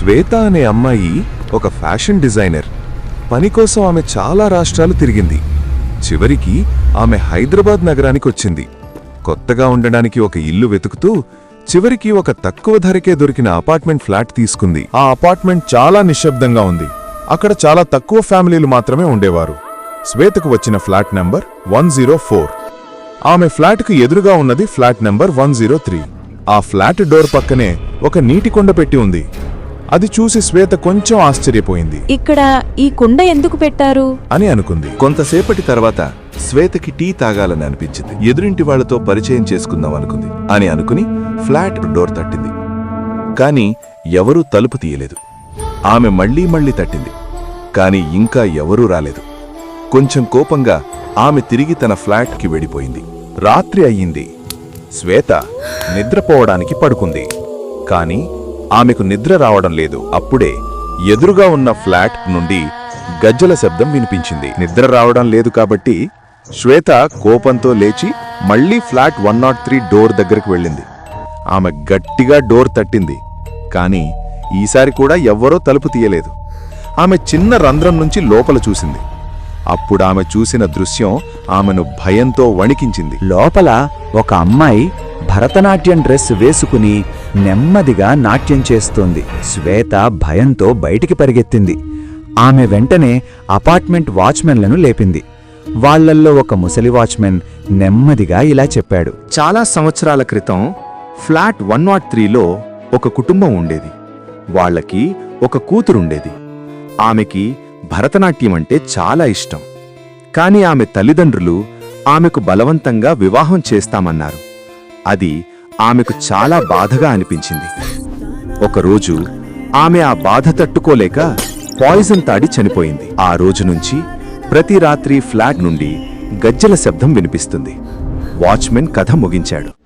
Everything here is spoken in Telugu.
శ్వేత అనే అమ్మాయి ఒక ఫ్యాషన్ డిజైనర్. పని కోసం ఆమె చాలా రాష్ట్రాలు తిరిగింది. చివరికి ఆమె హైదరాబాద్ నగరానికొచ్చింది. కొత్తగా ఉండడానికి ఒక ఇల్లు వెతుకుతూ చివరికి ఒక తక్కువ ధరకే దొరికిన అపార్ట్మెంట్ ఫ్లాట్ తీసుకుంది. ఆ అపార్ట్మెంట్ చాలా నిశ్శబ్దంగా ఉంది. అక్కడ చాలా తక్కువ ఫ్యామిలీలు మాత్రమే ఉండేవారు. శ్వేతకు వచ్చిన ఫ్లాట్ నంబర్ 104. ఆమె ఫ్లాట్కు ఎదురుగా ఉన్నది ఫ్లాట్ నంబర్ 103. ఆ ఫ్లాట్ డోర్ పక్కనే ఒక నీటి కుండ పెట్టి ఉంది. అది చూసి శ్వేత కొంచెం ఆశ్చర్యపోయింది. ఇక్కడ ఈ కుండ ఎందుకు పెట్టారు అని అనుకుంది. కొంతసేపటి తర్వాత శ్వేతకి టీ తాగాలని అనిపించింది. ఎదురింటి వాళ్లతో పరిచయం చేసుకుందాం అనుకుంది. అని అనుకుని ఫ్లాట్ డోర్ తట్టింది. కాని ఎవరూ తలుపు తీయలేదు. ఆమె మళ్లీ తట్టింది. కాని ఇంకా ఎవరూ రాలేదు. కొంచెం కోపంగా ఆమె తిరిగి తన ఫ్లాట్కి వెళ్ళిపోయింది. రాత్రి అయ్యింది. శ్వేత నిద్రపోవడానికి పడుకుంది. కాని ఆమెకు నిద్ర రావడం లేదు. అప్పుడే ఎదురుగా ఉన్న ఫ్లాట్ నుండి గజ్జల శబ్దం వినిపించింది. నిద్ర రావడం లేదు కాబట్టి శ్వేత కోపంతో లేచి మళ్లీ ఫ్లాట్ 103 డోర్ దగ్గరకు వెళ్ళింది. ఆమె గట్టిగా డోర్ తట్టింది. కాని ఈసారి కూడా ఎవ్వరో తలుపు తీయలేదు. ఆమె చిన్న రంధ్రం నుంచి లోపల చూసింది. అప్పుడు ఆమె చూసిన దృశ్యం ఆమెను భయంతో వణికించింది. లోపల ఒక అమ్మాయి భరతనాట్యం డ్రెస్ వేసుకుని నెమ్మదిగా నాట్యం చేస్తోంది. శ్వేత భయంతో బయటికి పరిగెత్తింది. ఆమె వెంటనే అపార్ట్మెంట్ వాచ్మెన్లను లేపింది. వాళ్లల్లో ఒక ముసలి వాచ్మెన్ నెమ్మదిగా ఇలా చెప్పాడు. చాలా సంవత్సరాల క్రితం ఫ్లాట్ 103లో ఒక కుటుంబం ఉండేది. వాళ్లకి ఒక కూతురుండేది. ఆమెకి భరతనాట్యం అంటే చాలా ఇష్టం. కాని ఆమె తల్లిదండ్రులు ఆమెకు బలవంతంగా వివాహం చేస్తామన్నారు. అది ఆమెకు చాలా బాధగా అనిపించింది. ఒకరోజు ఆమె ఆ బాధ తట్టుకోలేక పాయిజన్ తాడి చనిపోయింది. ఆ రోజు నుంచి ప్రతి రాత్రి ఫ్లాట్ నుండి గజ్జల శబ్దం వినిపిస్తుంది. వాచ్మెన్ కథ ముగించాడు.